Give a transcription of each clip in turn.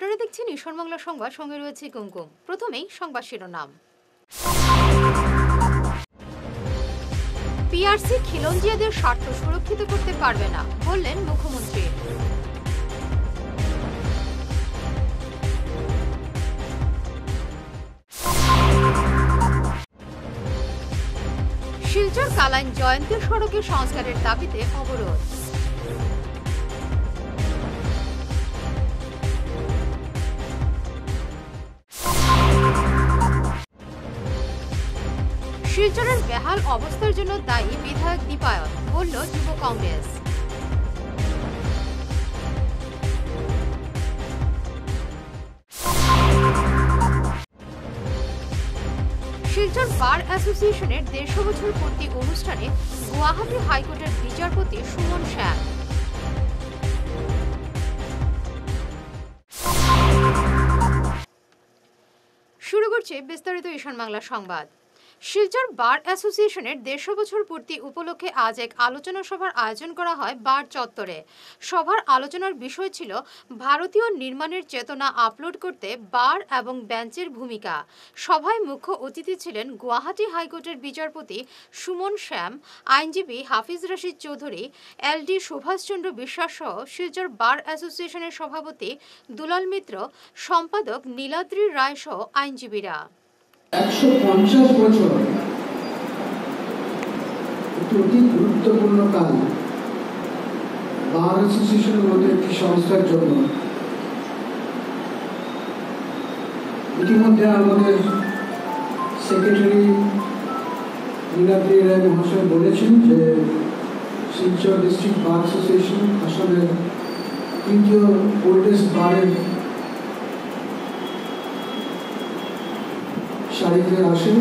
আপনারা দেখছেন ঈশ্বর বাংলা সংবাদ, সঙ্গে রয়েছে কুমকুম। প্রথমেই সংবাদ শিরোনাম। পিআরসি খিলঞ্জিয়াদের স্বার্থ সুরক্ষিত করতে পারবে না বললেন মুখ্যমন্ত্রী। শিলচর কালাইন জয়ন্তী সড়কের সংস্কারের দাবিতে অবরোধ। শিলচরের বেহাল অবস্থার জন্য দায়ী বিধায়ক দীপায়ন, বলল যুব কংগ্রেস। শিলচর বার অ্যাসোসিয়েশনের 150 বছর পূর্তি অনুষ্ঠানে গুয়াহাটি হাইকোর্টের বিচারপতি সুমন শ্যাম। শুরু করছে বিস্তারিত ঈশান বাংলা সংবাদ। শিলচর বার অ্যাসোসিয়েশনের 150 বছর পূর্তি উপলক্ষে আজ এক আলোচনা সভার আয়োজন করা হয় বার চত্বরে। সভার আলোচনার বিষয় ছিল ভারতীয় নির্মাণের চেতনা আপলোড করতে বার এবং বেঞ্চের ভূমিকা। সভায় মুখ্য অতিথি ছিলেন গুয়াহাটি হাইকোর্টের বিচারপতি সুমন শ্যাম, আইনজীবী হাফিজ রশিদ চৌধুরী, এলডি সুভাষচন্দ্র বিশ্বাস সহ শিলচর বার অ্যাসোসিয়েশনের সভাপতি দুলাল মিত্র, সম্পাদক নীলাদ্রি রায় সহ আইনজীবীরা। 150 বছর একটি অতি গুরুত্বপূর্ণ কাল বার অ্যাসোসিয়েশনের মতো একটি সংস্থার জন্য। ইতিমধ্যে আমাদের সেক্রেটারি নীলাদ্রি রায় মহাশয় বলেছেন যে শিলচর ডিস্ট্রিক্ট বার অ্যাসোসিয়েশন আসামের তৃতীয় ওল্ডেস্ট বারের সারিতে আসেন।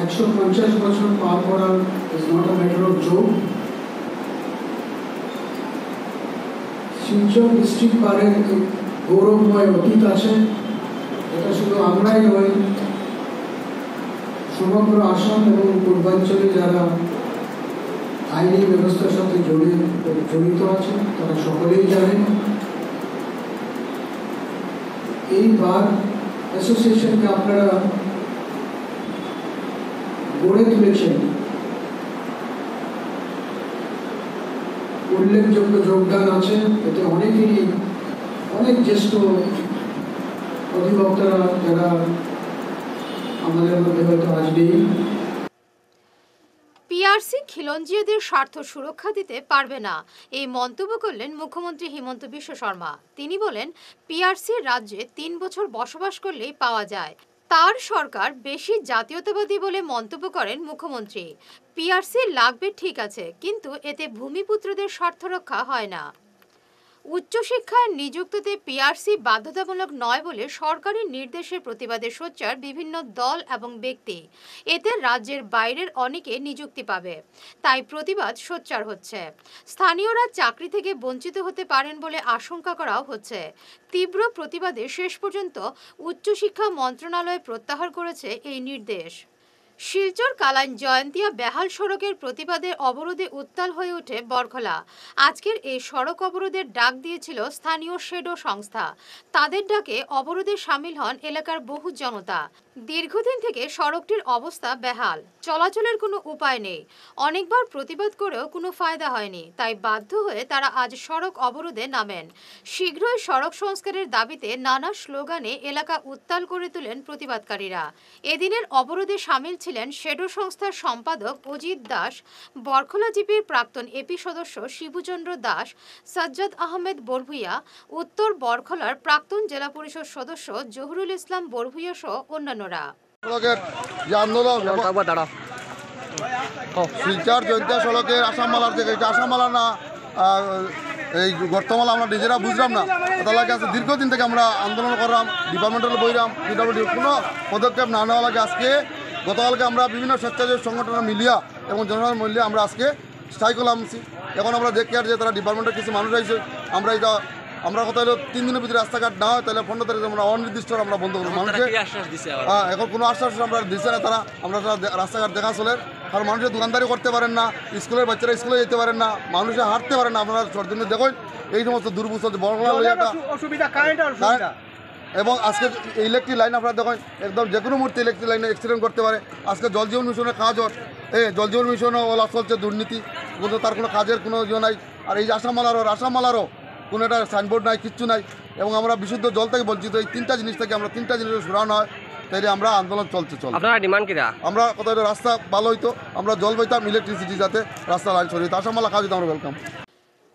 150 বছর পার করা is not a matter of joke. Silchar district বারের গৌরবময় অতীত আছে। এটা শুধু আমরাই নয়, সমগ্র আসাম এবং পূর্বাঞ্চলে যারা আইনি ব্যবস্থার সাথে জড়িত আছে তারা সকলেই জানেন। এই বার অ্যাসোসিয়েশনকে আপনারা গড়ে তুলেছেন, উল্লেখযোগ্য যোগদান আছে। এতে অনেকেরই অনেক জ্যেষ্ঠ অধিবক্তারা যারা আমাদের মধ্যে হয়তো আজ নেই। পিআরসি খিলঞ্জিয়াদের স্বার্থ সুরক্ষা দিতে পারবে না, এই মন্তব্য করলেন মুখ্যমন্ত্রী হিমন্ত বিশ্ব শর্মা। তিনি বলেন, পিআরসি রাজ্যে 3 বছর বসবাস করলেই পাওয়া যায়। তার সরকার বেশি জাতীয়তাবাদী বলে মন্তব্য করেন মুখ্যমন্ত্রী। পিআরসি লাগবে ঠিক আছে, কিন্তু এতে ভূমিপুত্রদের স্বার্থ রক্ষা হয় না। উচ্চশিক্ষায় নিযুক্তিতে পিআরসি বাধ্যতামূলক নয় বলে সরকারি নির্দেশের প্রতিবাদে সোচ্চার বিভিন্ন দল এবং ব্যক্তি। এতে রাজ্যের বাইরের অনেকে নিযুক্তি পাবে, তাই প্রতিবাদ সোচ্চার হচ্ছে। স্থানীয়রা চাকরি থেকে বঞ্চিত হতে পারেন বলে আশঙ্কা করাও হচ্ছে। তীব্র প্রতিবাদে শেষ পর্যন্ত উচ্চশিক্ষা মন্ত্রণালয় প্রত্যাহার করেছে এই নির্দেশ। শিলচর কালাইন জয়ন্তিয়া বেহাল সড়কের প্রতিবাদে অবরোধে উত্তাল হয়ে ওঠে বরখলা। আজকের এই সড়ক অবরোধের ডাক দিয়েছিল স্থানীয় শেডো সংস্থা। তাদের ডাকে অবরোধে সামিল হন এলাকার বহু জনতা। দীর্ঘদিন থেকে সড়কটির অবস্থা বেহাল, চলাচলের কোনো উপায় নেই। অনেকবার প্রতিবাদ করেও কোনো ফায়দা হয়নি, তাই বাধ্য হয়ে তারা আজ সড়ক অবরোধে নামেন। শীঘ্রই সড়ক সংস্কারের দাবিতে নানা স্লোগানে এলাকা উত্তাল করে তোলেন প্রতিবাদকারীরা। এদিনের অবরোধে সামিল ছিলেন শেডো সংস্থার সম্পাদক অজিত দাস, বরখলা জিপির প্রাক্তন এপি সদস্য শিবুচন্দ্র দাস, সাজ্জাদ আহমেদ বরভুইয়া, উত্তর বরখলার প্রাক্তন জেলা পরিষদ সদস্য জহুরুল ইসলাম বরভুইয়া সহ অন্যান্যরা। শিলচর জয়ন্তিয়া সড়কের আসামমালার থেকে আসামমালা না এই গর্তমালা আমরা নিজেরা বুঝলাম না, তার লাগে আজকে দীর্ঘদিন থেকে আমরা আন্দোলন করলাম, ডিপার্টমেন্টাল বইলাম, পিডব্লিউডি কোনো পদক্ষেপ না নেওয়া লাগে। আজকে গতকালকে আমরা বিভিন্ন স্বেচ্ছাসেবী সংগঠন মিলিয়া এবং জনগণের মিলিয়ে আমরা আজকে স্ট্রাইক করলাম। এখন আমরা দেখি আর যে তারা ডিপার্টমেন্টের কিছু মানুষ আইছে, আমরা কথা হলো 3 দিনের ভিতরে রাস্তাঘাট না হয় তাহলে 15 তারিখে আমরা অনির্দিষ্ট আমরা বন্ধ করবো। মানুষকে এখন কোনো আশ্বাস আমরা দিচ্ছে না, তারা আমরা রাস্তাঘাট দেখা চলে কারণ মানুষের দোকানদারি করতে পারেন না, স্কুলের বাচ্চারা স্কুলে যেতে পারেন না, মানুষে হাঁটতে পারেন না। আপনারা সরজন্য দেখুন এই সমস্ত দুর্বুষ অসুবিধা, কারেন্টের অসুবিধা। এবং আজকে ইলেকট্রিক লাইন আপনারা দেখুন একদম যে কোনো মুহূর্তে ইলেকট্রিক লাইনে অ্যাক্সিডেন্ট করতে পারে। আজকে জল জীবন মিশনের কাজ জল জীবন মিশনও ওলা চলছে দুর্নীতি, কিন্তু তার কোনো কাজের কোনো ইয়ে নাই। আর এই যে আসামালারও কোনো একটা সাইনবোর্ড নাই, কিচ্ছু নাই। এবং আমরা বিশুদ্ধ জল থেকে বঞ্চিত। এই তিনটা জিনিস থেকে আমরা তিনটা জিনিস সরানো হয়, তাই আমরা আন্দোলন চলছে। আপনারা ডিমান্ড কিরা? আমরা কোথাও রাস্তা ভালো হইতো, আমরা জল পাইতাম, ইলেকট্রিসিটি যাতে রাস্তা লাইন সরিয়ে আসামালা কাজ আমরা ওয়েলকাম।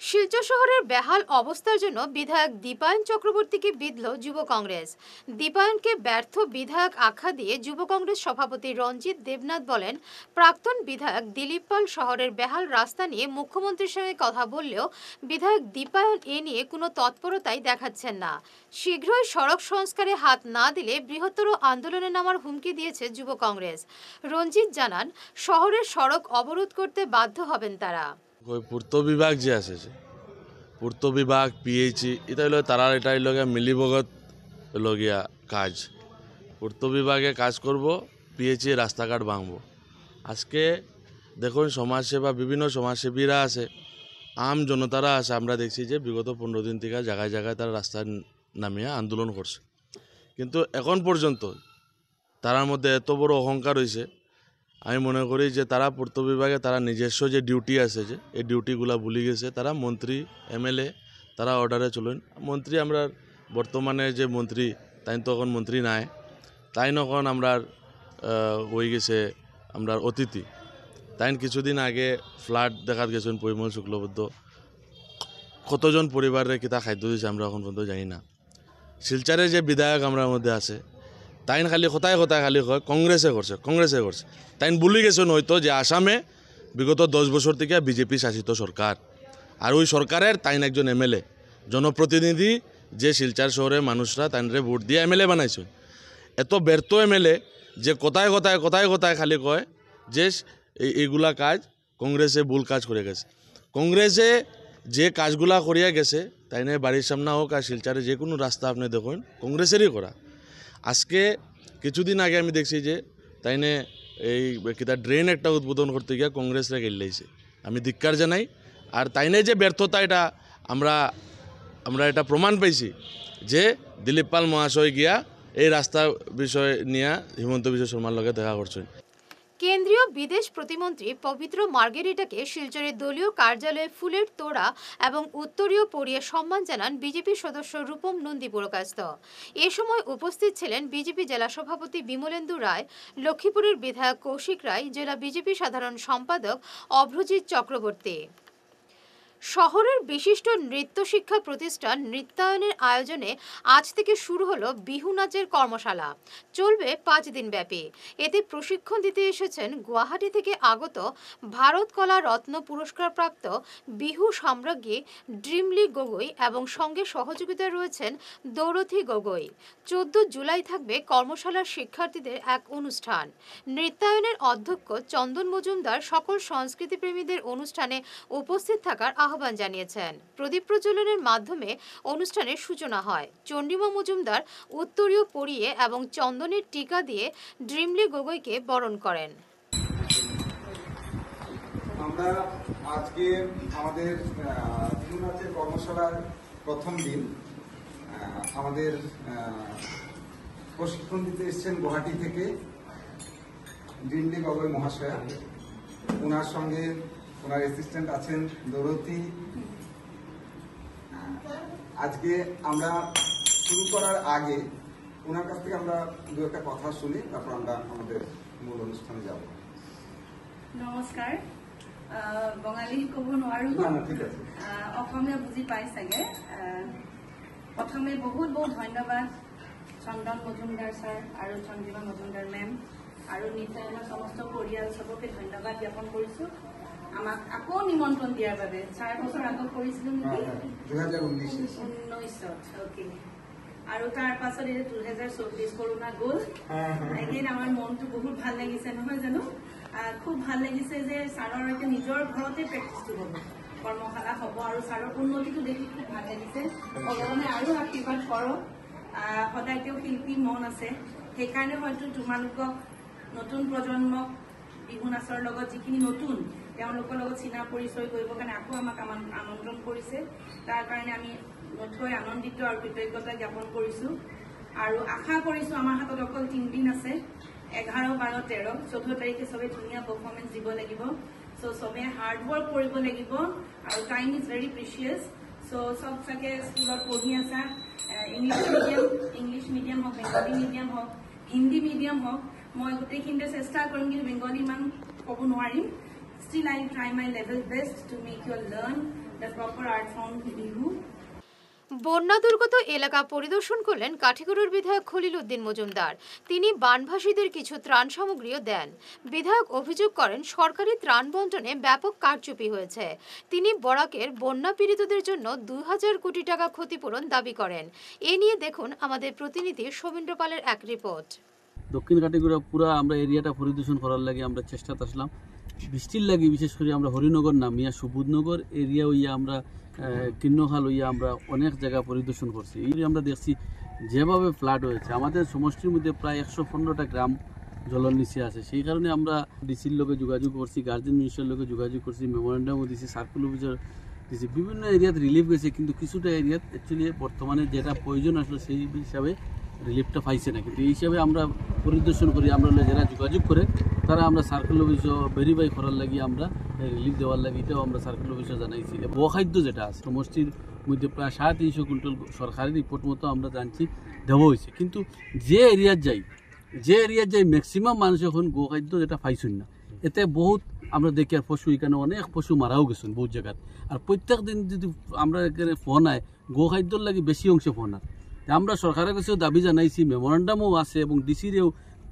শিলচর শহরের বেহাল অবস্থার জন্য বিধায়ক দীপায়ন চক্রবর্তীকে বিঁধল যুব কংগ্রেস। দীপায়নকে ব্যর্থ বিধায়ক আখ্যা দিয়ে যুব কংগ্রেস সভাপতি রঞ্জিত দেবনাথ বলেন, প্রাক্তন বিধায়ক দিলীপ পাল শহরের বেহাল রাস্তা নিয়ে মুখ্যমন্ত্রীর সঙ্গে কথা বললেও বিধায়ক দীপায়ন এ নিয়ে কোনো তৎপরতাই দেখাচ্ছেন না। শীঘ্রই সড়ক সংস্কারে হাত না দিলে বৃহত্তর আন্দোলনে নামার হুমকি দিয়েছে যুব কংগ্রেস। রঞ্জিত জানান, শহরের সড়ক অবরোধ করতে বাধ্য হবেন তারা। পূর্ত বিভাগ যে আছে, পূর্ত বিভাগ পিএইচই এটা হলো তারা, এটা হইল মিলিভগত লগিয়া কাজ। পূর্ত বিভাগে কাজ করব, পিএইচই রাস্তাঘাট ভাঙব। আজকে দেখুন সমাজসেবা, বিভিন্ন সমাজসেবীরা আছে, আম জনতারা আছে। আমরা দেখছি যে বিগত 15 দিন থেকে জায়গায় জায়গায় তারা রাস্তায় নামিয়ে আন্দোলন করছে, কিন্তু এখন পর্যন্ত তার মধ্যে এত বড় অহংকার হয়েছে। আমি মনে করি যে তারা পূর্ত বিভাগে তারা নিজস্ব যে ডিউটি আছে, যে এই ডিউটিগুলা ভুলে গেছে। তারা মন্ত্রী এমএলএ তারা অর্ডারে চলেন। মন্ত্রী আমরা বর্তমানে যে মন্ত্রী তাই তো এখন মন্ত্রী নাই, তাই নখন আমরা হয়ে গেছে আমরা অতিথি। তাই কিছুদিন আগে ফ্লাড দেখাত গেছেন পরিমল শুক্লবদ্ধ, কতজন পরিবারের কিতা খাদ্য দিয়েছে আমরা এখন পর্যন্ত জানি না। শিলচরে যে বিধায়ক আমরা মধ্যে আছে, তাইন খালি কথায় খালি কয় কংগ্রেসে করছে। তাইন ভুলে গেছেন হয়তো যে আসামে বিগত 10 বছর থেকে বিজেপি শাসিত সরকার, আর ওই সরকারের তাইন একজন এমএলএ জনপ্রতিনিধি, যে শিলচর শহরে মানুষরা তাইনরে ভোট দিয়ে এমএলএ বানাইছেন। এত ব্যর্থ এমএলএ যে কথায় খালি কয় যে এইগুলা কাজ কংগ্রেসে ভুল কাজ করে গেছে। কংগ্রেসে যে কাজগুলা করিয়া গেছে, তাইনে বাড়ির সামনে হোক আর শিলচরে যে কোনো রাস্তা আপনি দেখুন কংগ্রেসেরই করা। আজকে কিছুদিন আগে আমি দেখছি যে তাইনে এই কিতা ড্রেন একটা উদ্বোধন করতে গিয়ে কংগ্রেসরা গেলাইছে। আমি ধিক্কার জানাই। আর তাইনে যে ব্যর্থতা, এটা আমরা এটা প্রমাণ পাইছি যে দিলীপ পাল মহাশয় গিয়া এই রাস্তা বিষয় নিয়ে হিমন্ত বিশ্ব শর্মার লগে দেখা করছেন। কেন্দ্রীয় বিদেশ প্রতিমন্ত্রী পবিত্র মার্গেরিটাকে শিলচরের দলীয় কার্যালয়ে ফুলের তোড়া এবং উত্তরীয় পরিয়ে সম্মান জানান বিজেপি সদস্য রূপম নন্দী পুরকাস্ত। এ সময় উপস্থিত ছিলেন বিজেপি জেলা সভাপতি বিমলেন্দু রায়, লক্ষ্মীপুরের বিধায়ক কৌশিক রায়, জেলা বিজেপি সাধারণ সম্পাদক অভ্রজিৎ চক্রবর্তী। শহরের বিশিষ্ট নৃত্য শিক্ষা প্রতিষ্ঠান নৃত্যায়নের আয়োজনে আজ থেকে শুরু হলো বিহু নাচের কর্মশালা। চলবে 5 দিন ব্যাপী। এতে প্রশিক্ষণ দিতে এসেছেন গুয়াহাটি থেকে আগত ভারত কলা রত্ন পুরস্কারপ্রাপ্ত বিহু সাম্রাজ্ঞী ড্রিমলি গগৈ এবং সঙ্গে সহযোগিতায় রয়েছেন দৌরথী গগৈ। 14 জুলাই থাকবে কর্মশালার শিক্ষার্থীদের এক অনুষ্ঠান। নৃত্যায়নের অধ্যক্ষ চন্দন মজুমদার সকল সংস্কৃতিপ্রেমীদের অনুষ্ঠানে উপস্থিত থাকার আহ্বান জানিয়েছেন। প্রদীপ প্রজ্বলনের মাধ্যমে অনুষ্ঠানের সূচনা হয়। চন্ডিমা মজুমদার উত্তরীয় পরিয়ে এবং চন্দনের টিকা দিয়ে ড্রিমলি গগৈকে বরণ করেন। আমরা আজকে আমাদের বিহু নাচের কর্মশালার প্রথম দিন। আমাদের প্রশিক্ষণ দিতে এসেছেন গুয়াহাটি থেকে ড্রিমলি গগৈ মহাশয়া। ওনার সঙ্গে ওনার অ্যাসিস্ট্যান্ট আছেন দৌরথী। আজকে আমরা শুরু করার আগে ওনার কাছ থেকে আমরা দু একটা কথা শুনি, তারপর আমরা আমাদের মূল অনুষ্ঠানে যাব। নমস্কাৰ, বঙালী ক'ব নোৱাৰো, ঠিক আছে, অসমীয়া বুজি পাই চাগে। প্ৰথমে বহুত ধন্যবাদ চন্দন মজুমদাৰ ছাৰ আৰু চন্দ্ৰিমা মজুমদাৰ মেম আৰু নৃত্যায়নৰ সমস্ত পৰিয়াল চবকে ধন্যবাদ জ্ঞাপন কৰিছো আমাক আকৌ নিমন্ত্ৰণ দিয়াৰ বাবে। 4 বছৰ আগত কৰিছিলো নেকি, 2019। অ'কে, আৰু তাৰ পাছত এতিয়া 2024 কৰোণা গ'ল। এগেইন আমাৰ মনটো বহুত ভাল লাগিছে, নহয় জানো? খুব ভাল লাগিছে যে ছাৰৰ এতিয়া নিজৰ ঘৰতে প্ৰেক্টিচটো হ'ব, কৰ্মশালা হ'ব, আৰু ছাৰৰ উন্নতিটো দেখি খুব ভাল লাগিছে। ভগৱানে আৰু আশীৰ্বাদ কৰক। সদায় তেওঁ শিল্পী মন আছে, সেইকাৰণে হয়তো তোমালোকক নতুন প্ৰজন্মক বিহু নাচৰ লগত যিখিনি নতুন তেওঁলোকৰ লগত চিনা পৰিচয় কৰিবৰ কাৰণে আকৌ আমাক আমন্ত্ৰণ কৰিছে। তাৰ কাৰণে আমি নথৈ আনন্দিত আৰু কৃতজ্ঞতা জ্ঞাপন কৰিছোঁ আৰু আশা কৰিছোঁ আমাৰ হাতত অকল 3 দিন আছে, 11, 12, 13, 14 তাৰিখে চবে ধুনীয়া পাৰফৰ্মেঞ্চ দিব লাগিব। চ' চবে হাৰ্ড ৱৰ্ক কৰিব লাগিব আৰু টাইম ইজ ভেৰি প্ৰিচিয়াছ। চ' চব চাগে স্কুলত পঢ়ি আছা, ইংলিছ মিডিয়াম হওক, বেংগলী মিডিয়াম হওক, হিন্দী মিডিয়াম হওক, মই গোটেইখিনিতে চেষ্টা কৰিম, কিন্তু বেংগলী ইমান ক'ব নোৱাৰিম। Still, I try my level best to make you learn the proper art form Bihu. বন্যা দুর্গত এলাকা পরিদর্শন করলেন কাঠিগড়ার বিধায়ক খলিল উদ্দিন মজুমদার। তিনি বানভাসীদের কিছু ত্রাণ সামগ্রীও দেন। বিধায়ক অভিযোগ করেন সরকারি ত্রাণ বন্টনে ব্যাপক কারচুপি হয়েছে। তিনি বরাকের বন্যা পীড়িতদের জন্য 2000 কোটি টাকা ক্ষতিপূরণ দাবি করেন। এ নিয়ে দেখুন আমাদের প্রতিনিধি সৌমিন্দ্র পালের এক রিপোর্ট। দক্ষিণ কাঠিগড়া পুরা আমরা এরিয়াটা পরিদর্শন করার লাগে আমরা চেষ্টাতে আসলাম। বৃষ্টির লাগে বিশেষ করে আমরা হরিনগর নামিয়া সুবুধনগর এরিয়া হইয়া আমরা কিন্নখাল হইয়া আমরা অনেক জায়গা পরিদর্শন করছি। এই আমরা দেখছি যেভাবে ফ্লাড হয়েছে, আমাদের সমষ্টির মধ্যে প্রায় 115টা গ্রাম জলের নিচে আছে। সেই কারণে আমরা ডিসির লোকে যোগাযোগ করছি, গার্জেন মিনিস্টারের লোকে যোগাযোগ করছি, মেমোরেন্ডামও দিছি, সার্কুল অফিসার দিছি। বিভিন্ন এরিয়াতে রিলিফ গেছে, কিন্তু কিছুটা এরিয়াত অ্যাকচুয়ালি বর্তমানে যেটা প্রয়োজন আসলে সেই হিসাবে রিলিফটা পাইছে না। কিন্তু এই হিসাবে আমরা পরিদর্শন করি, আমরা যারা যোগাযোগ করে তারা আমরা সার্কেল অফিসও ভেরিফাই করার লাগি আমরা রিলিফ দেওয়ার লাগে, এটাও আমরা সার্কেল অফিসও জানাইছি। গোখাদ্য যেটা আছে সমষ্টির মধ্যে প্রায় 350 কুইন্টাল সরকারি রিপোর্ট মতো আমরা জানছি দেওয়া হয়েছে। কিন্তু যে এরিয়াত যাই ম্যাক্সিমাম মানুষ এখন গোখাদ্য যেটা পাইছেন না। এতে বহুত আমরা দেখি আর পশু, এখানে অনেক পশু মারাও গেছেন বহুত জায়গায়। আর প্রত্যেক দিন যদি আমরা এখানে ফোন আয় গোখাদ্যর লাগে বেশি অংশে ফোন আর আমরা সরকারের কাছেও দাবি জানাইছি, মেমোরেন্ডামও আছে এবং ডিসিরেও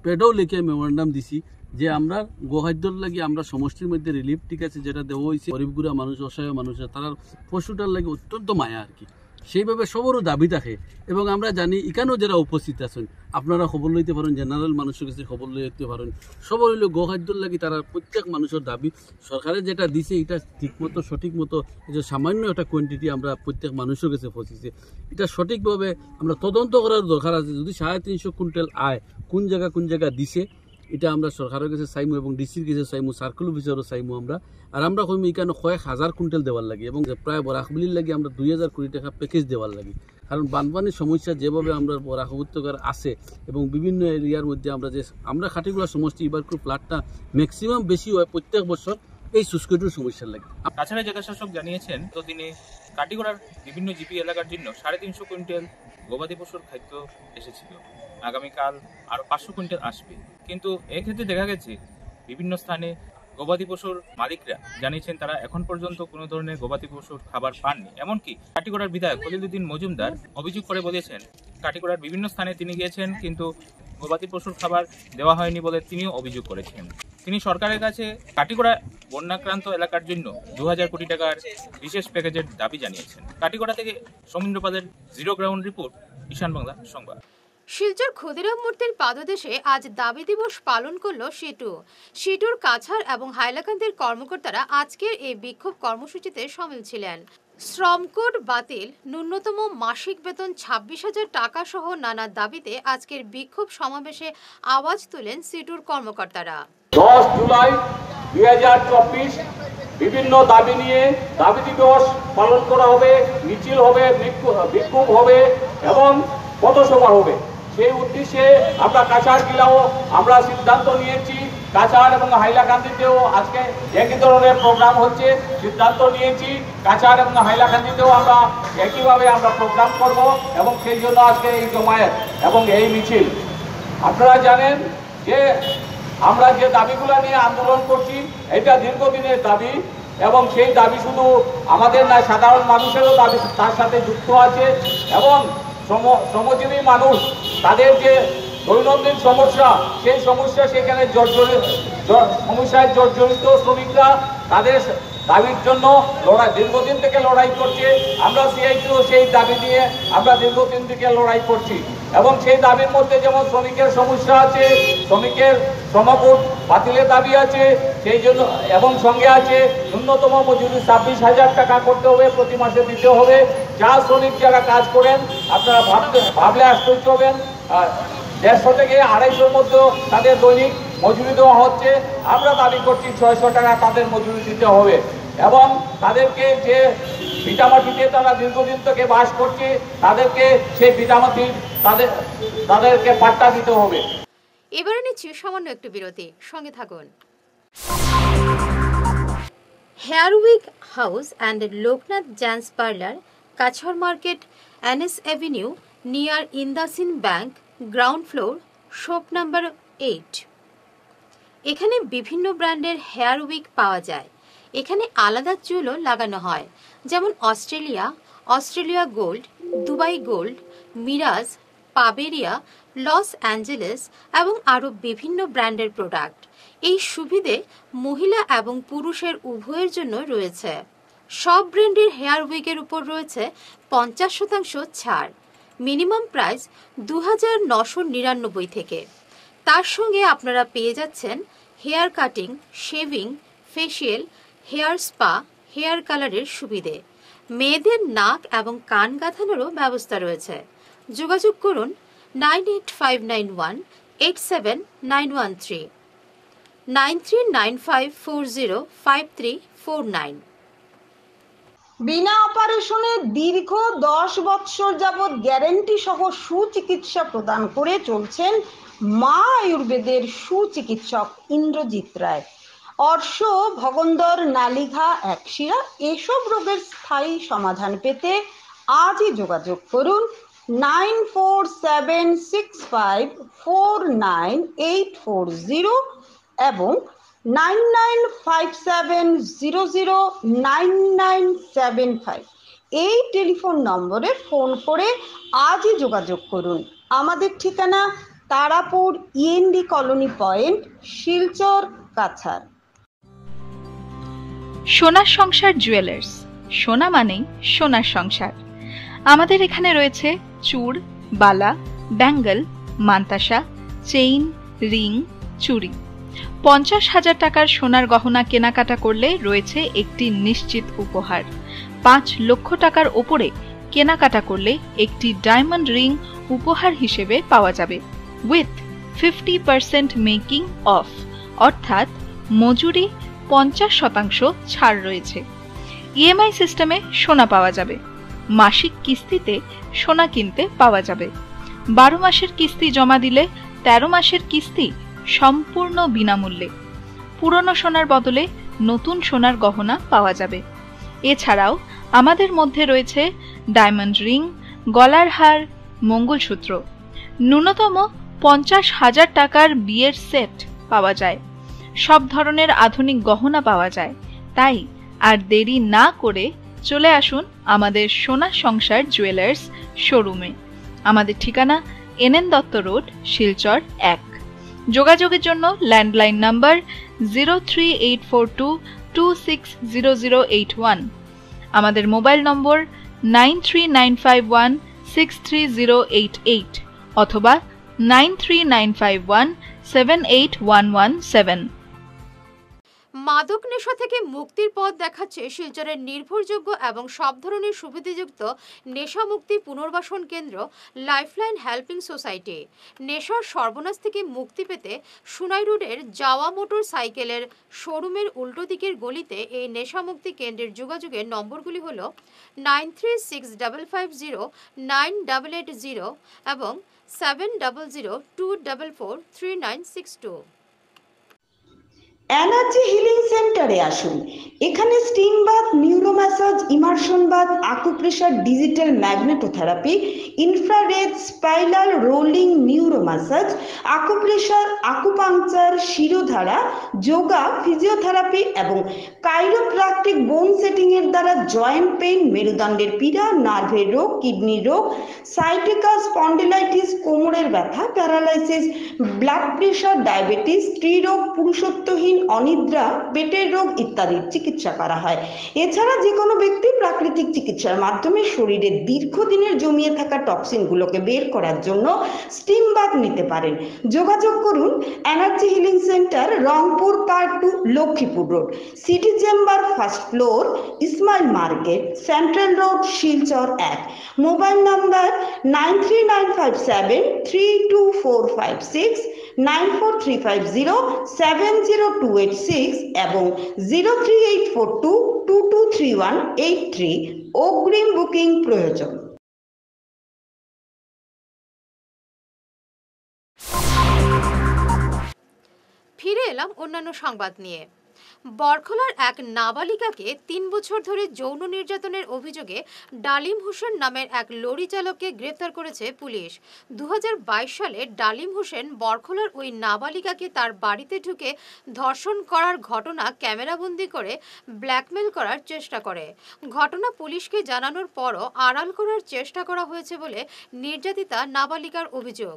পেডও লিখে মেমোরেন্ডাম দিছি যে আমরা গোখাদ্যর লাগি আমরা সমষ্টির মধ্যে রিলিফ ঠিক আছে যেটা দেওয়া হয়েছে। গরিবগুড়া মানুষ, অসহায় মানুষের তারা পশুটার লাগে অত্যন্ত মায়া আর কি, সেইভাবে সবরও দাবি থাকে। এবং আমরা জানি এখানেও যারা উপস্থিত আছেন আপনারা খবর লইতে পারেন, জেনারেল মানুষের কাছে খবর লইতে পারেন, সবর হইল গোখাদ্যর লাগি তারা প্রত্যেক মানুষের দাবি সরকারের যেটা দিছে এটা ঠিক মতো সঠিক মতো যে সামান্য একটা কোয়ান্টিটি আমরা প্রত্যেক মানুষের কাছে পৌঁছেছে। এটা সঠিকভাবে আমরা তদন্ত করার দরকার আছে। যদি 350 কুইন্টাল আয় কোন জায়গা দিছে এটা আমরা সরকারের কাছে চাইমু এবং ডিসির কাছে চাইমু, সার্কেল অফিসারও চাইমু আমরা। আর আমরা কইমু এখানে কয়েক হাজার কুইন্টাল দেওয়ার লাগে এবং প্রায় বরাকবলির লাগে আমরা 2000 কোটি টাকা প্যাকেজ দেওয়ার লাগে। কারণ বানপানির সমস্যা যেভাবে আমরা বরাক উপত্যকার আছে এবং বিভিন্ন এরিয়ার মধ্যে আমরা কাঠিগড়া সমষ্টি এবার খুব ফ্লাডটা ম্যাক্সিমাম বেশি হয় প্রত্যেক বছর এই শুষ্কটির সমস্যার লাগে। তাছাড়া জেলাশাসক জানিয়েছেন তো তিনি কাঠিগড়ার বিভিন্ন জিপি এলাকার জন্য 350 কুইন্টাল গবাদি পশুর খাদ্য এসেছিল। আগামীকাল আরও 500 কুইন্টাল আসবে। কিন্তু এক্ষেত্রে দেখা গেছে বিভিন্ন স্থানে গবাদি পশুর মালিকরা জানিয়েছেন তারা এখন পর্যন্ত কোনো ধরনের গবাদি পশুর খাবার পাননি। এমনকি কাঠিগড়ার বিধায়ক খলিল উদ্দিন মজুমদার অভিযোগ করে বলেছেন কাঠিগড়ার বিভিন্ন স্থানে তিনি গিয়েছেন কিন্তু গবাদি পশুর খাবার দেওয়া হয়নি বলে তিনিও অভিযোগ করেছেন। তিনি সরকারের কাছে কাঠিগড়া বন্যাক্রান্ত এলাকার জন্য 2000 কোটি টাকার বিশেষ প্যাকেজের দাবি জানিয়েছেন। কাঠিগড়া থেকে সৌমিন্দ্র পালের জিরো গ্রাউন্ড রিপোর্ট, ঈশান বাংলা সংবাদ। শিলচর ক্ষুদিরাম মূর্তির পাদদেশে আজ দাবি দিবস পালন করল সিটুর কাছাড় এবং হাইলাকান্দির কর্মকর্তারা আজকের এই বিক্ষোভ কর্মসূচিতে সামিল ছিলেন। শ্রম কোড বাতিল, ন্যূনতম মাসিক বেতন 26,000 টাকা সহ নানা দাবিতে আজকের বিক্ষোভ সমাবেশে আওয়াজ তুলেন সিটুর কর্মকর্তারা। 10 জুলাই 2024 বিভিন্ন দাবি নিয়ে দাবি দিবস পালন করা হবে, মিছিল হবে, বিক্ষোভ হবে এবং পথসভা হবে। সেই উদ্দেশ্যে আমরা কাছাড় জেলাও আমরা সিদ্ধান্ত নিয়েছি, কাছাড় এবং হাইলাকান্দিতেও আজকে একই ধরনের প্রোগ্রাম হচ্ছে, সিদ্ধান্ত নিয়েছি কাছাড় এবং হাইলাকান্দিতেও আমরা একইভাবে আমরা প্রোগ্রাম করব এবং সেই জন্য আজকে এই জমায়েত এবং এই মিছিল। আপনারা জানেন যে আমরা যে দাবিগুলো নিয়ে আন্দোলন করছি এটা দীর্ঘদিনের দাবি এবং সেই দাবি শুধু আমাদের না, সাধারণ মানুষেরও দাবি তার সাথে যুক্ত আছে এবং শ্রমজীবী মানুষ তাদের যে দৈনন্দিন সমস্যা সেই সমস্যা সেখানে সমস্যায় জর্জরিত শ্রমিকরা তাদের দাবির জন্য দীর্ঘদিন থেকে লড়াই করছে। আমরা সিআইটিও সেই দাবি নিয়ে আমরা দীর্ঘদিন থেকে লড়াই করছি এবং সেই দাবির মধ্যে যেমন শ্রমিকের সমস্যা আছে, শ্রমিকের শ্রমকোড বাতিলের দাবি আছে, সেই জন্য এবং সঙ্গে আছে ন্যূনতম মজুরি 26,000 টাকা করতে হবে, প্রতি মাসে দিতে হবে। যা শ্রমিক যারা কাজ করেন আপনারা ভাবলে আশ্চর্য হবেন, 150 থেকে 250 মধ্যে তাদের দৈনিক মজুরি দেওয়া হচ্ছে। আমরা দাবি করছি 600 টাকা তাদের মজুরি দিতে হবে এবং তাদেরকে যে ভিটামাটিতে তারা দীর্ঘদিন থেকে বাস করছে তাদেরকে সেই ভিটামাটি তাদেরকে পাট্টা দিতে হবে। এবারে নিচ্ছি সামান্য একটু বিরতি, সঙ্গে থাকুন। Hair week house and Loknath gents parlour, Cachar market, NS avenue, near IndusInd bank, ground floor, shop number 8। এখানে বিভিন্ন ব্র্যান্ডের হেয়ার উইক পাওয়া যায়। এখানে আলাদা চুলও লাগানো হয়, যেমন Australia gold, Dubai gold, Mirage, পাবেরিয়া, লস অ্যাঞ্জেলেস এবং আরও বিভিন্ন ব্র্যান্ডের প্রোডাক্ট। এই সুবিধে মহিলা এবং পুরুষের উভয়ের জন্য রয়েছে। সব ব্র্যান্ডের হেয়ার উইকের উপর রয়েছে 50% ছাড়। মিনিমাম প্রাইস 2999 থেকে। তার সঙ্গে আপনারা পেয়ে যাচ্ছেন hair cutting, shaving, facial, hair spa, hair কালারের সুবিধে। মেয়েদের নাক এবং কান গাঁথানোরও ব্যবস্থা রয়েছে। যোগাযোগ করুন 9859187913, 9395405349। বিনা অপারেশনে দীর্ঘ 10 বৎসর যাবৎ গ্যারেন্টি সহ সুচিকিৎসা প্রদান করে চলছেন মা আয়ুর্বেদের সুচিকিৎসক ইন্দ্রজিৎ রায়। অর্শ, ভগন্দর, নালিঘা, একশিরা এসব রোগের স্থায়ী সমাধান পেতে আজই যোগাযোগ করুন 9476549840 এবং 9957009975 এই টেলিফোন নম্বরে ফোন করে আজই যোগাযোগ করুন। আমাদের ঠিকানা Tarapur END colony point, Silchar, Cachar. সোনার সংসার জুয়েলার্স, সোনা মানেই সোনার সংসার। আমাদের এখানে রয়েছে চূড়, বালা, ব্যাঙ্গল, মান্তাসা, চেইন, রিং, চুড়ি। 50,000 টাকার সোনার গহনা কেনাকাটা করলে রয়েছে একটি নিশ্চিত উপহার। 5 লক্ষ টাকার ওপরে কেনাকাটা করলে একটি ডায়মন্ড রিং উপহার হিসেবে পাওয়া যাবে, উইথ 50% মেকিং অফ, অর্থাৎ মজুরি 50% ছাড় রয়েছে। EMI সিস্টেমে সোনা পাওয়া যাবে। মাসিক কিস্তিতে সোনা কিনতে পাওয়া যাবে। 12 মাসের কিস্তি জমা দিলে 13 মাসের কিস্তি সম্পূর্ণ বিনামূল্যে। পুরনো সোনার বদলে নতুন সোনার গহনা পাওয়া যাবে। এছাড়াও আমাদের মধ্যে রয়েছে ডায়মন্ড রিং, গলার হার, মঙ্গলসূত্র। ন্যূনতম 50,000 টাকার বিয়ের সেট পাওয়া যায়। সব ধরনের আধুনিক গহনা পাওয়া যায়। তাই আর দেরি না করে চলে আসুন আমাদের সোনা সংসার জুয়েলার্স শোরুমে। আমাদের ঠিকানা NN দত্ত রোড, শিলচর 1। যোগাযোগের জন্য ল্যান্ডলাইন নাম্বার 03842260081, আমাদের মোবাইল নম্বর 9395163088 অথবা 9395178117। মাদক নেশা থেকে মুক্তির পথ দেখাচ্ছে শিলচরের নির্ভরযোগ্য এবং সব ধরনের সুবিধাযুক্ত নেশা মুক্তি পুনর্বাসন কেন্দ্র লাইফলাইন হেল্পিং সোসাইটি। নেশার সর্বনাশ থেকে মুক্তি পেতে সুনাই রোডের যাওয়া মোটর সাইকেলের শোরুমের উল্টো দিকের গলিতে এই নেশা মুক্তি কেন্দ্রের যোগাযোগের নম্বরগুলি হল 9365509880 এবং 7002443962। এনার্জি হিলিং সেন্টারে আসুন। এখানে steam bath, neuro massage, immersion bath, acupressure, digital magnetotherapy, infrared, spiral rolling neuro massage, acupressure, acupuncture, Shirodhara, yoga, physiotherapy এবং কাইরোপ্র্যাকটিক বোন সেটিং এর দ্বারা জয়েন্ট পেইন, মেরুদণ্ডের পীড়া, নার্ভের রোগ, কিডনির রোগ, সাইটিকা, স্পন্ডিলাইটিস, কোমরের ব্যথা, প্যারালাইসিস, ব্লাড প্রেশার, ডায়াবেটিস, স্ত্রীরোগ, পুরুষত্বহীন, অনিদ্রা, পেটের রোগ ইত্যাদির চিকিৎসা করা হয়। এছাড়া যে কোনো ব্যক্তি প্রাকৃতিক চিকিৎসার মাধ্যমে শরীরে দীর্ঘদিনের জমিয়ে থাকা টক্সিনগুলোকে বের করার জন্য স্টিম বাথ নিতে পারেন। যোগাযোগ করুন energy healing centre, Rangpur part 2, Lakshmipur road, city chamber, first floor, Ismail market, central road, Silchar 1। Mobile number 93957324556 9435070286 এবং 03842223183 অগ্রিম বুকিং প্রয়োজন। ফিরে এলাম অন্যান্য সংবাদ নিয়ে। বরখলার এক নাবালিকাকে ৩ বছর ধরে যৌন নির্যাতনের অভিযোগে ডালিম হোসেন নামের এক লরি চালককে গ্রেফতার করেছে পুলিশ। ২০২২ সালে ডালিম হোসেন বরখলার ওই নাবালিকাকে তার বাড়িতে ঢুকে ধর্ষণ করার ঘটনা ক্যামেরাবন্দি করে ব্ল্যাকমেল করার চেষ্টা করে। ঘটনা পুলিশকে জানানোর পরও আড়াল করার চেষ্টা করা হয়েছে বলে নির্যাতিতা নাবালিকার অভিযোগ।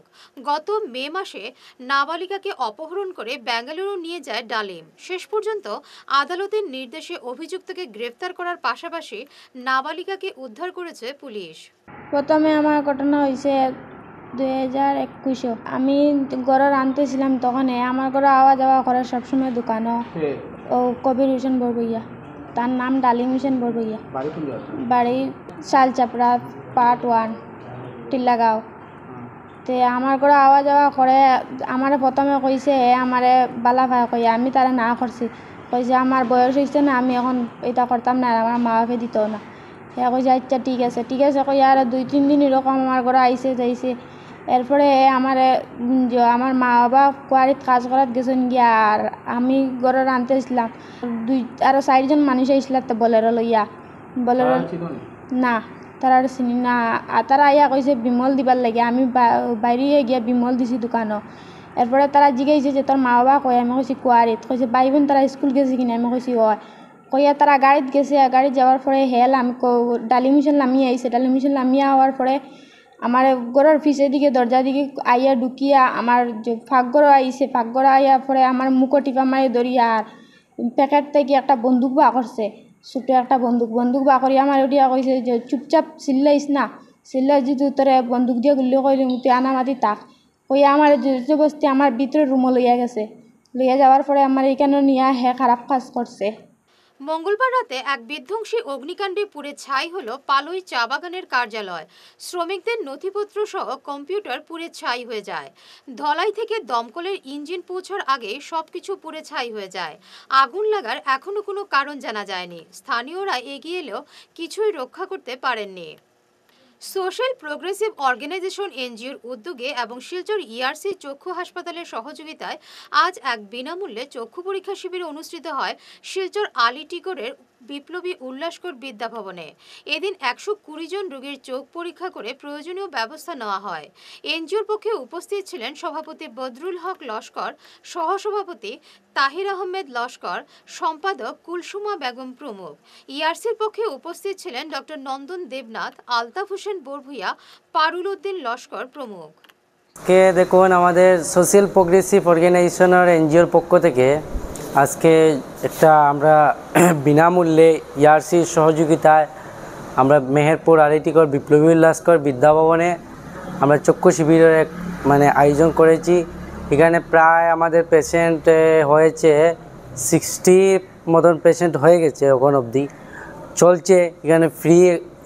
গত মে মাসে নাবালিকাকে অপহরণ করে বেঙ্গালুরু নিয়ে যায় ডালিম। শেষ পর্যন্ত আদালতের নির্দেশে অভিযুক্তকে গ্রেফতার করার পাশাপাশি নাবালিকাকে উদ্ধার করেছে পুলিশ। প্রথমে আমার ঘটনা হয়েছে 2021। আমি ঘরের আনতেছিলাম, তখন আমার ঘরে আওয়া যাওয়া করে সবসময় দোকানও। ও কবির হোসেন বরবইয়া, তার নাম ডালিম হোসেন বরবইয়া, বাড়ি শালচাপড়া পার্ট 1 টিল্লাগাঁও। তে আমার ঘরে আওয়া যাওয়া করে। আমার প্রথমে কইছে আমারে বালা ভাই কইয়া, আমি তারা না করছি। কইছে আমার বয়স হয়েছে না, আমি এখন এটা করতাম না, আর আমার মা বাপে দিত না। হ্যাঁ কইছে আচ্ছা ঠিক আছে কইয়া। আর 2-3 দিন এরকম আমার ঘরে আইসে যাইছে। এরপরে আমার মা বাবা কোয়ারিত কাজ করাত গেছেন গিয়া, আর আমি ঘরে আনতেছিলাম। আরো 4 জন মানুষ আইসলা তো বলেরো লইয়া। বলেরো না তারা চিনি না। তারা আইয়া কইছে বিমল দিবার লাগে। আমি বাইরে গিয়া বিমল দিছি দোকানও। এরপরে তারা জিজ্ঞাসা যে তোর মা বাবা কয়, আমি কইছি কুয়ারিত। কইছে ভাই বোন তারা স্কুল গেছে কিনা, আমি কইছি হয়। কইয়া তারা গাড়িত গেছে। গাড়িত যাওয়ার পরে আমি ডালিম হোসেন নামিয়ে আইছে। ডালিম হোসেন নামিয়ে হওয়ার পরে আমার ঘরের পিছের দিকে দরজা দিকে আইয়া ঢুকিয়া আমার ফাঁকঘর আইছে। ফাঁকঘর আইয়া পরে আমার মুখো টিপা মারি ধরিয়া আর প্যাকেট থেকে একটা বন্দুক বা করছে, ছোটো একটা বন্দুক বা করি আমার উঠিয়া কইছে যে চুপচাপ চিল্লাইস না, চিল্লাই যদি তোরে বন্দুক দিয়ে গুলি কইলি তুই আনা মাতি তাক। কইয়া আমার জবরদস্তি আমার ভিতরে রুমও লইয়া গেছে। লইয়া যাওয়ার পরে আমার এখানে নিয়ে খারাপ কাজ করছে। মঙ্গলবার রাতে এক বিধ্বংসী অগ্নিকাণ্ডে পুড়ে ছাই হলো পালই চা বাগানের কার্যালয়। শ্রমিকদের নথিপত্র সহ কম্পিউটার পুড়ে ছাই হয়ে যায়। ধলাই থেকে দমকলের ইঞ্জিন পৌঁছার আগে সবকিছু পুড়ে ছাই হয়ে যায়। আগুন লাগার এখনো কোনো কারণ জানা যায়নি। স্থানীয়রা এগিয়ে এলেও কিছুই রক্ষা করতে পারেননি। সোশ্যাল প্রোগ্রেসিভ অর্গানাইজেশন এনজিওর উদ্যোগে এবং শিলচর ইআরসি চক্ষু হাসপাতালের সহযোগিতায় আজ এক বিনামূল্যে চক্ষু পরীক্ষা শিবির অনুষ্ঠিত হয় শিলচর আলিটিগড়ের বিপ্লবী উল্লাসকর বিদ্যাভবনে। এদিন 120 জন রোগীর চোখ পরীক্ষা করে প্রয়োজনীয় ব্যবস্থা নেওয়া হয়। এনজিওর পক্ষে উপস্থিত ছিলেন সভাপতি বদরুল হক লস্কর, সহসভাপতি তাহির আহমেদ লস্কর, সম্পাদক কুলসুমা বেগম প্রমুখ। ইআরসির পক্ষে উপস্থিত ছিলেন ডক্টর নন্দন দেবনাথ, আলতাফ হোসেন বরভুইয়া, পারুল উদ্দিন লস্কর প্রমুখ। আজকে দেখুন আমাদের সোশ্যাল প্রোগ্রেসিভ অর্গানাইজেশনের এনজিওর পক্ষ থেকে আজকে একটা আমরা বিনামূল্যে ইআরসির সহযোগিতায় আমরা মেহেরপুর আলিটিগড় বিপ্লবী উল্লাসকর বিদ্যাভবনে আমরা চক্ষু শিবিরের এক আয়োজন করেছি। এখানে প্রায় আমাদের পেশেন্ট হয়েছে 60 মতন পেশেন্ট হয়ে গেছে এখন অবধি। চলছে এখানে